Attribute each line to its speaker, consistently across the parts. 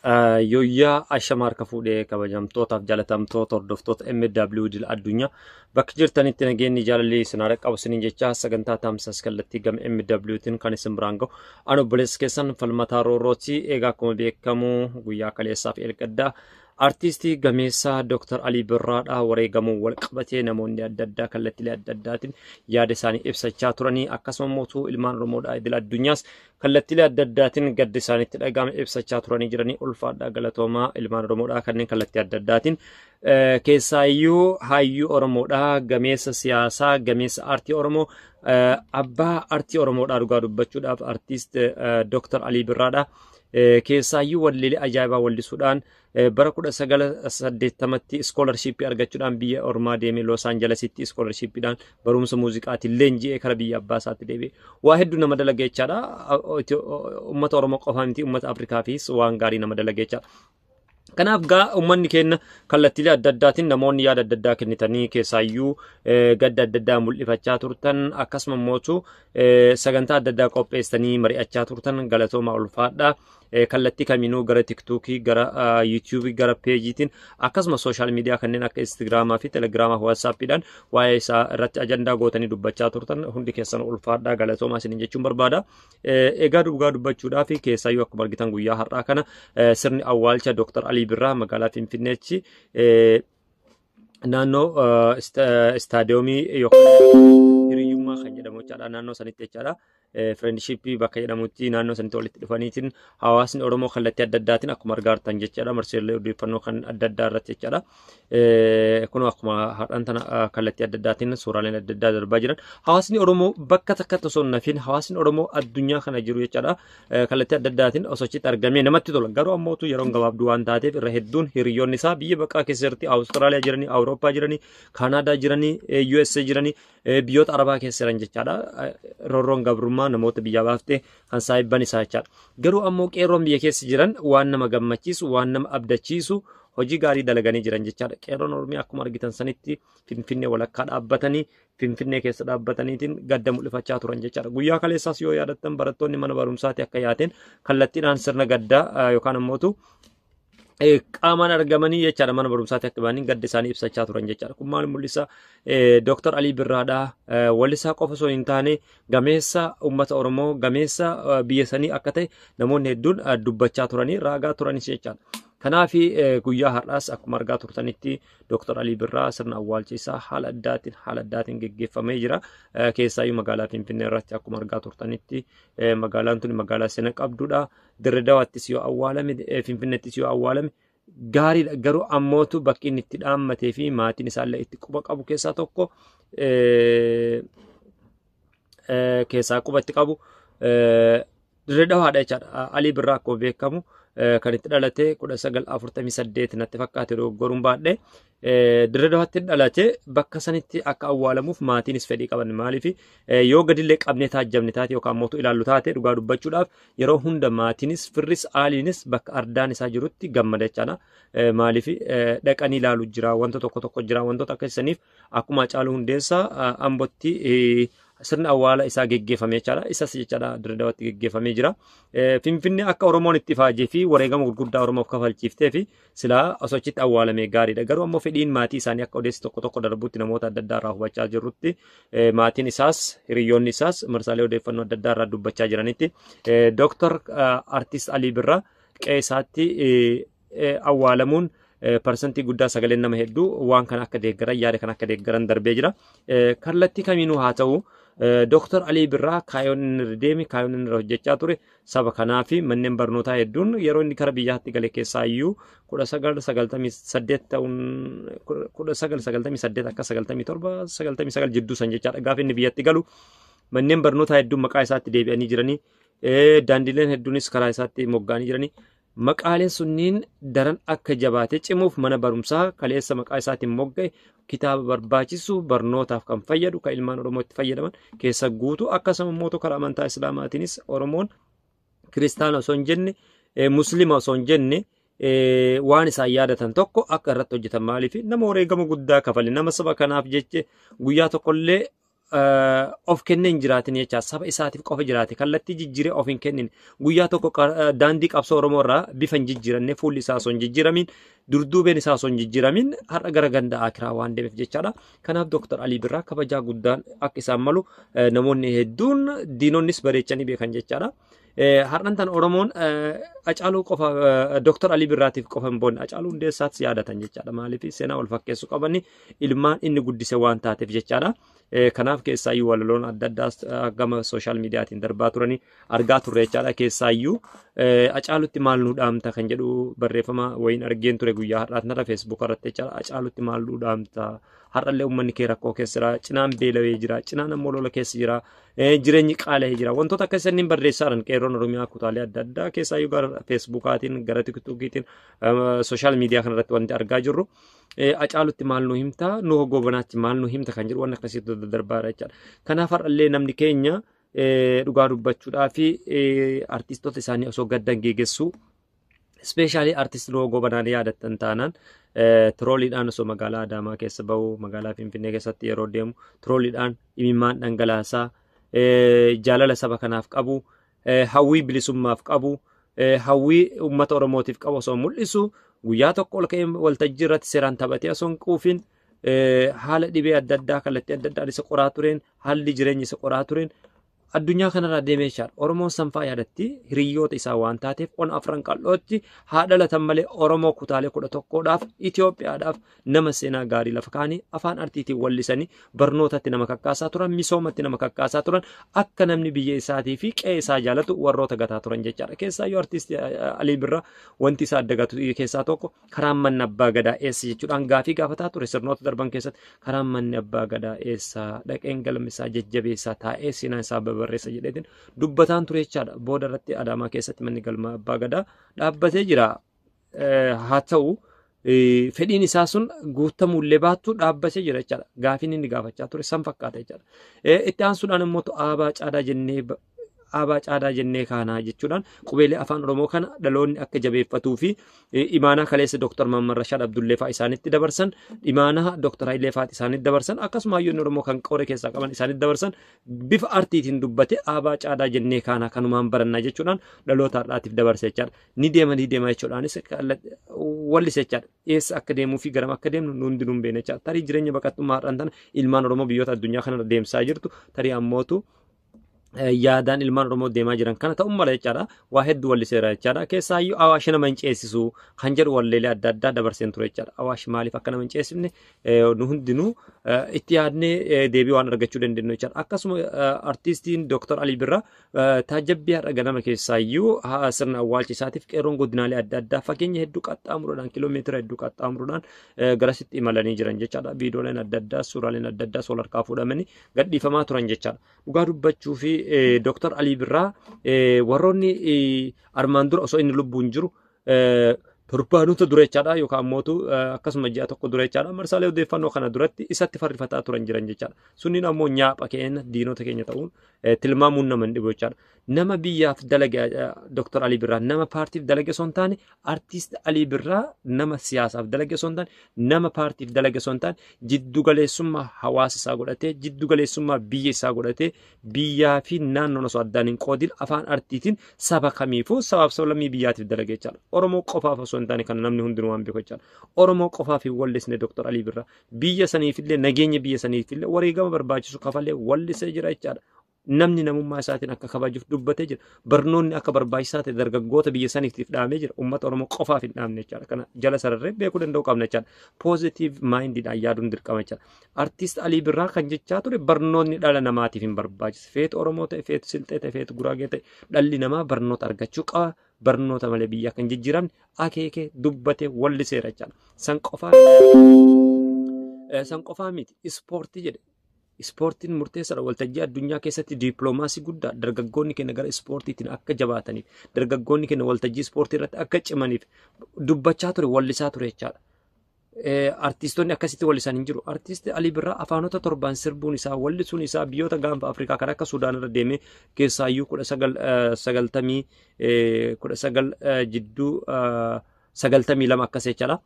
Speaker 1: Yoyyaa ashamaar ka fuudhee kabajamtootaaf jaalatamtoota hordoftoota MW dil addunyaa bakka jirtanitti nageenyi jaalalli isin haa qabu isiniin jecha sagantaa taamsas kallattii gama MWtiin kan isin biraan gahu an obboleessa keessan falmataa roorrooti eegaa akkuma beekamu guyyaa kaleessaaf eelqaddaa artistii gameessaa Dr. Ali Birraadhaa wareegamuu wal qabatee namoonni adda addaa kallattiilee adda addaatiin yaada isaanii ibsachaa turanii akkasuma mootuu ilmaan Oromoodhaa idil addunyaas kallattiilee adda addaatiin gadda isaaniitti dhagahame ibsachaa turanii jiranii ulfaadhaa galatoomaa ilmaan Oromoodhaa kanneen kallattii adda addaatiin keessaayyuu hayyuu Oromoodhaa gameessa siyaasaa gameessa aartii Oromoo abbaa aartii Oromoodhaa dhugaa dubbachuudhaaf artist Dr. Ali Birraadhaa keessaayyuu walleelee ajaa'ibaa wallisuudhaan bara 1980tti scholarship argachuudhaan biyya ormaa deemee Los Angelesitti scholarshipidhaan barumsa muuziqaatiin leenji'ee kara biyya abbaa isaatti deebi'e waa hedduu nama dalageechaadha uummata Oromoo qofaa miti uummata Afrikaafis waan gaarii nama dalageechaadha. Kanaaf gaa uummanni keenya kallattiilee adda addaatiin namoonni yaada adda addaa kennitanii keessaayyuu gadda adda addaa mul'ifachaa turtan akkasuma mootu sagantaa adda addaa qopheessanii mari'achaa turtan galatooma ulfaadhaa. Kallattii kamiinuu gara TikTokii gara YouTube gara peejiitiin akkasuma sooshaal miidiyaa kanneen akka Instagramaa fi Telegiramaa fi WhatsAppidhaan waa'ee isaa irratti ajandaa gootanii dubbachaa turtan hundi keessan ulfaadhaa galatoomaa isiniin jechuun barbaada. Egaa dhugaa dubbachuudhaaf keessaayyuu akkuma argitan guyyaa har'aa kana sirni awwaalcha Dr. Ali Birraa magaalaa Finfinneetti naannoo istaadiyoomii yookaan hiriyyummaa kan jedhamu jechaadha naannoo sanitti jechaadha. Friendship bakka jedhamutti naannoo sanitti walitti dhufaniitiin hawaasni Oromoo kallattii adda addaatiin akkuma argaartan jechaadha marseellee odeeffannoo kan adda addaa irratti jechaadha. Kun akkuma har'aan tana kallattii adda addaatiin suuraaleen adda addaa darbaa jiran hawaasni Oromoo bakka takkatti osoo hin nafiin hawaasni Oromoo addunyaa kana jiru jechaadha. Kallattii adda addaatiin osochitti argamee namatti tola garuu ammootu yeroo gabaabduu waan taateef irra hedduun hiriyyoonni isaa biyya baqaa keessatti Awustiraaliyaa jiranii Awurooppaa jiranii Kaanaadaa jiranii USA jiranii biyyoota Arabaa keessa jiran jechaadha. Roorroon gabrummaa namoota biyya baaftee kan saayibban isaa jechaadha. Garuu ammoo qeerroon biyya keessa jiran waan nama gammachiisu waan nama abdachiisu hojii gaarii dalaganii jiran jechaadha. Qeerroon Oromiyaa akkuma argitan sanitti Finfinnee walakkaa dhaabbatanii Finfinnee keessa dhaabbataniitiin gadda mul'ifachaa turan jechaadha. Guyyaa kaleessaas yoo yaadattan barattoonni mana barumsaatti akka yaateen kallattiidhaan sirna gaddaa yookaan ammootu qaamaan argamanii jechaadha mana barumsaatti akka ba'anii gadda isaanii ibsachaa turan jechaadha. Kun maal mul'isa Dr. Ali Birraadhaa wallisaa qofa osoo hin taane gameessa uummata Oromoo gameessa biyya sanii akka ta'e namoonni hedduun dubbachaa turanii raagaa turanis jechaadha. Kanaaf guyyaa har'aas akkuma argaa turtanitti Dr. Ali Birraa sirna awwaalcha isaa haala addaatiin geggeeffamee jira. Keessaayyuu magaalaa Finfinnee irratti akkuma argaa turtanitti magaalaan tuni magaalaa seena qabdudha. Dirree Dawaattis yoo awwaalame Finfinneettis yoo awwaalame gaariidha. Garuu ammootu bakki inni itti dhaammatee fi maatiin isaallee itti quba qabu keessaa tokko keessaa quba itti qabu Dirree Dawaadha jechaadha. Ali Birraa akkuma beekamu kan itti dhalate 1948 natti fakkaate doggoruun baadhee Dirree Dawaatti dhalate bakka sanitti akka awwaalamuuf maatiinis fedhii qaban maaliif yoo gadillee qabnee taajjabne taate yookaan mootu ilaallu taate dhugaa dubbachuudhaaf yeroo hunda maatiinis firris aaliinis bakka ardaan isaa jirutti gammada jechaadha. Maaliif dhaqanii ilaalu jira wanta tokko jira wantoota akkasaniif akkuma Haacaaluu Hundeessaa Ambootti sirna awwaala isaa geggeeffamee jechaadha. Isas jechaadha Dirree Dawaatti geggeeffamee jira. Finfinnee akka Oromoon itti faajee fi wareegama gurguddaa Oromoof kafalchiiftee fi silaa osochitti awwaalamee gaariidha. Garuu ammoo fedhiin maatii isaanii akka odeessi tokko darbutti namoota adda addaa irraa hubachaa jirrutti maatiin isaas hiriyyoonni isaas marsaalee odeeffannoo adda addaa irraa dubbachaa jiranitti Dr. Artist Ali Birraa qe'ee isaatti awwaalamuun parsantii guddaa sagaleen nama hedduu waan kana akka deeggaran yaada kana akka deeggaran darbee jira. Kallattii kamiinuu haa ta'u Dr. Ali Birraa kaayoon inni deeme kaayoon inni hojjechaa ture saba kanaa fi manneen barnootaa hedduun yeroo inni kara biyyaatti gale keessaayyuu 1998 ta'uun 1998 akka 97 99 jidduu san jechaadha. Gaafa inni biyyatti galu manneen barnootaa hedduun maqaa isaatti deebi'anii jiranii daandileen hedduunis karaa isaatti moggaanii jiranii. Maqaaleen sunniin daran akka jabaatee cimuuf mana barumsaa kaleessa maqaa isaatiin mogga'e kitaaba barbaachisu barnootaaf kan fayyadu kan ilmaan Oromoo itti fayyadaman keessa guutuu akkasuma immoo karaa amantaa Islaamaatiinis Oromoon kiristaana osoo hin jenne Musliima osoo hin jenne waan isaan yaadatan tokko akka irratti hojjetan maaliif nama wareegama guddaa kafale nama saba kanaaf jecha guyyaa tokkollee of kennee hin jiraatin jecha saba isaatiif qofa jiraate kallattii jijjiiree of hin kennin guyyaa tokko daandii qabsoo Oromoo irraa bifa hin jijjiiranne fuulli isaa osoo hin jijjiiramin durduubeen isaa osoo hin jijjiiramin har'a gara ganda akiraa waan deemeef jechaadha. Kanaaf Dr. Alii Birraa kabajaa guddaan akka isaan malu namoonni hedduun diinonnis bareechanii beekan jechaadha. Har'an tan Oromoon Hacaaluu qofa Dr. Alii Birraatiif qofa hin boonne Hacaaluu Hundeessaatti yaadatan jechaadha. Maaliif seenaa wal fakkeessu qabani ilmaan inni guddise waan taateef jechaadha. Kanaaf keessaayyuu walaloon adda addaa gama sooshaal miidiyaatiin darbaa turanii argaa turre jechaadha. Keessaayyuu Hacaalutti maal nu dhaamta kan jedhu barreeffama wayiin argeen ture guyyaa har'aatti narra feesbuuk irratti jechaadha. Hacaalutti maal nu dhaamta har'allee uummanni kee rakkoo keessa jira, cinaan beelawee jira, cinaan ammoo lola keessa jira, jireenyi qaala'ee jira. Wantoota akka isaniin barreessaadhaan qeerroon Oromiyaa kutaalee adda addaa keessaayyuu gara feesbuukaatiin gara tiktokiitiin sooshaal miidiyaa kanarratti wanti argaa jirru. Hacaalutti maal nu himta, nu hoggobanaatti maal nu himta kan jedhu waan akkasitti darbaadha jechaadha. Kanaaf har'allee namni keenya dhugaa dubbachuudhaa fi artistoota isaanii osoo gaddan geeggessu ispeeshaalii artist nu hoggobanaan yaadattan taanaan tirooliidhaan osoo magaalaa Adaamaa keessa bahu magaalaa Finfinnee keessatti yeroo deemu tirooliidhaan imimmaan dhangalaasaa jaalala saba kanaaf qabu hawwii bilisummaaf qabu hawwii uummata Oromootiif qabu osoo mul'isu guyyaa tokko ol ka'ee waltajjii irratti seeraan taphatee osoo hin quufin haala dhibee adda addaa kallattii adda addaan isa qoraa tureen haalli jireenya isa qoraa tureen addunyaa kanarraa deemee jira. Oromoon sanfaa yaadatti hiriyoota isaa waan taateef on afran qal'ootti haa dhalatan malee Oromoo kutaalee 11dhaaf Itoophiyaadhaaf nama seenaa gaarii lafa kaanii afaan artiitiin wallisanii barnootatti nama kakkaasaa turan misoomatti nama kakkaasaa turan akka namni biyya isaatii fi qe'ee isaa jaalatu warroota gataa turan jechaadha. Keessaayyuu artiist Alii Birraa wanti isaa adda gatu keessaa tokko karaan manni abbaa gadaa eessa jechuudhaan gaafii gaafataa ture sirnoota darban keessatti karaan manni abbaa gadaa eessa dhaqeen galma isaa jajjabeessaa taa'ee seenaa isaa barreessa jedheetiin dubbataan ture jechaadha. Booda irratti Adaamaa keessatti manni galma abbaa gadaa dhaabbatee jira. Haa ta'u fedhiin isaa sun guutamullee baattuu dhaabbatee jira jechaadha. Gaafiin inni gaafachaa ture san fakkaata jechaadha. Itti aansuudhaan immoo aabaa caadaa jennee kaanaa jechuudhaan qubeelee afaan Oromoo kana dhaloonni akka jabeeffatuu fi imaanaa kaleessa Dr. Mammar Rashaad Abdullee fa'aa isaanitti dabarsan imaanaa Dr. Hayilee fa'aa isaanitti dabarsan akkasuma hayyoonni Oromoo kan qoore keessaa qaban isaanitti dabarsan bifa artiitiin dubbate aabaa caadaa jennee kaanaa kanumaan barannaa jechuudhaan dhaloota har'aatiif dabarse jechaadha. Ni deema jechuudhaanis wallise jechaadha. Eessa akka deemuu fi garam akka deemnu nundi nun beekna jechaadha. Tarii jireenya baqattummaa har'aan tana ilmaan Oromoo biyyoota addunyaa kanarra deemsaa jirtu tarii ammootu yaadaan ilmaan Oromoo deemaa jiran kana ta'uu mala jechaadha. Waa hedduu walliseera jechaadha. Keessaayyuu Awaash nama hin ceesisu kan jedhu walleelee adda addaa dabarseen ture jechaadha. Awaash maaliif akka nama hin ceesifne nu hundinuu itti yaadnee deebii waan argachuu dandeenyu jechaadha. Akkasuma artiistiin Dr. Alii Birraa taajabbii har'a ganama keessaayyuu sirna awwaalcha isaatiif qeerroon godinaalee adda addaa fageenya hedduu qaxxaamuruudhaan kiiloomeetira hedduu qaxxaamuruudhaan garasitti imalanii jiran jechaadha. Viidiyooleen adda addaa suuraaleen adda addaa wal harkaa fuudhamanii gadhiifamaa turan jechaadha. Dhugaa dubbachuu fi Dr. Alii Birraa warroonni armaan dura osoo inni lubbuun jiru torbaanota dura jechaadha yookaan mootu akkasuma ji'a tokko dura jechaadha marsaalee odeeffannoo kana duratti isatti farrifataa turan jiran jechaadha. Sunniin ammoo nyaapha keenya diinota keenya ta'uun tilmaamuun nama hin dhibu jechaadha. Nama biyyaaf dalage Dr. Alii Birraa nama paartiif dalage osoo hin taane artiist Alii Birraa nama siyaasaaf dalage osoo hin taane nama paartiif dalage osoo hin taane jiddugaleessummaa hawaasa isaa godhatee jiddugaleessummaa biyya isaa godhatee biyyaa fi naannoon osoo addaan hin qoodin afaan artiitiin saba kamiifuu sabaaf sablammii biyyaatiif dalage jechaadha. Oromoo qofaaf osoo hin taane kan namni hundinuu waan beeku jechaadha. Oromoo qofaaf hin wallisne Dr. Alii Birraa biyya saniifillee nageenya biyya saniifillee wareegama barbaachisu kafalee wallisee jira jechaadha. Namni namummaa isaatiin akka kabajuuf dubbatee jira. Barnoonni akka barbaachisaa ta'e dargaggoota biyya saniitiif dhaamee jira. Uummata Oromoo qofaaf hin dhaamne jechaadha. Kana jala sararree beekuu danda'u qabna jechaadha. Poozitiiv maayindiidhaan yaaduun dirqama jechaadha. Artiist Alii Birraa kan jechaa ture barnoonni dhala namaatiif hin barbaachisa. Feetu Oromoo ta'e, feetu Silxee ta'e, feetu Guraagee ta'e dhalli namaa barnoota argachuu qaba. Barnoota malee biyya kan jijjiiramne akeekee dubbatee walliseera jechaadha. San qofaa miti ispoortii jedhe. Ispoortiin murteessaadha. Waltajjii addunyaa keessatti diippiloomaasii guddaa dargaggoonni keenya gara ispoortiitiin akka jabaataniif dargaggoonni keenya waltajjii ispoortii irratti akka cimaniif dubbachaa ture wallisaa ture jechaadha. Artiistoonni akkasitti wallisan hin jiru. Artiist Alii Birraa afaanota 7 sirbuun isaa wallisuun isaa biyyoota gaanfa Afrikaa kan akka Sudaan irra deemee keessaayyuu 1990 jidduu 92 akkas jechaadha.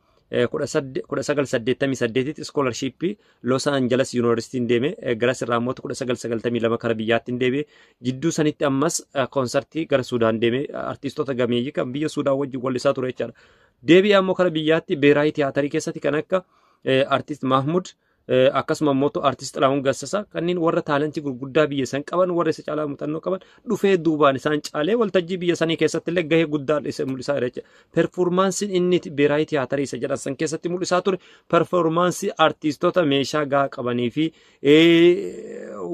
Speaker 1: kudha sagal saddeettamii saddeetitti iskoolarshipii Los Angeles Yuunivarsiitiin deeme garas irraa immoo kudha sagal sagaltamii lama kara biyyaatti deeme jidduu sanitti ammas koonsartii gara Suudaan deeme artistoota gameeyyii kan biyya Suudaan wajjin wallisaa ture jechaadha. Deebi'ee ammoo kara biyyaatti Beeraayi Tiyaatarii keessatti kan akka artist Mahmud akkasuma immoo artist Xilaahuun Gassasa kanneen warra taalentii gurguddaa biyya san qaban warra isa caalaa muuxannoo qaban dhufee duubaan isaan caalee waltajjii biyya sanii keessatti illee gahee guddaa isa mul'isaa jira jechuudha. Performaansiin inni Beeraayi Tiyaatarii isa jedhan san keessatti mul'isaa ture performaansii artistoota meeshaa gahaa qabanii fi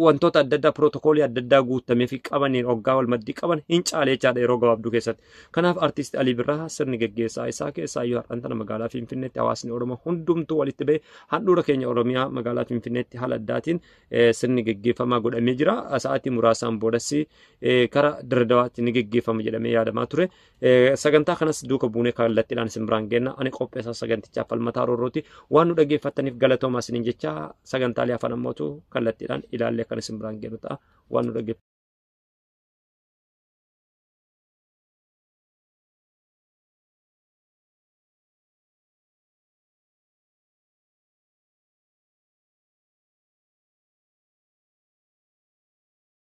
Speaker 1: wantoota adda addaa pirootokoolii adda addaa guutamee fi qabaniin hoggaa wal maddii qaban hin caalee jechaadha yeroo gabaabduu keessatti. Kanaaf artist Alii Birraa sirni geggeessaa isaa keessaa iyyuu har'aan tana magaalaa Finfinneetti hawaasni Oromoo hundumtuu walitti bahee handhuura keenya Oromiyaa magaalaa Finfinneetti haala addaatiin sirni geggeeffamaa godhamee jira. Sa'aatii muraasaan boodassi kara Dirredawaatti ni geggeeffama jedhamee yaadamaa ture. Sagantaa kanas duuka buunee kallattiidhaan isin biraan geenna. Ani qopheessaa sagantichaa Falmataa Roorrooti. Waan nu dhaggeeffattaniif galatoomaa isiniin jecha sagantaalee afaan ammootu kallattiidhaan ilaallee kan isin biraan geennu ta'a. Waan nu dhaggeeffattaniif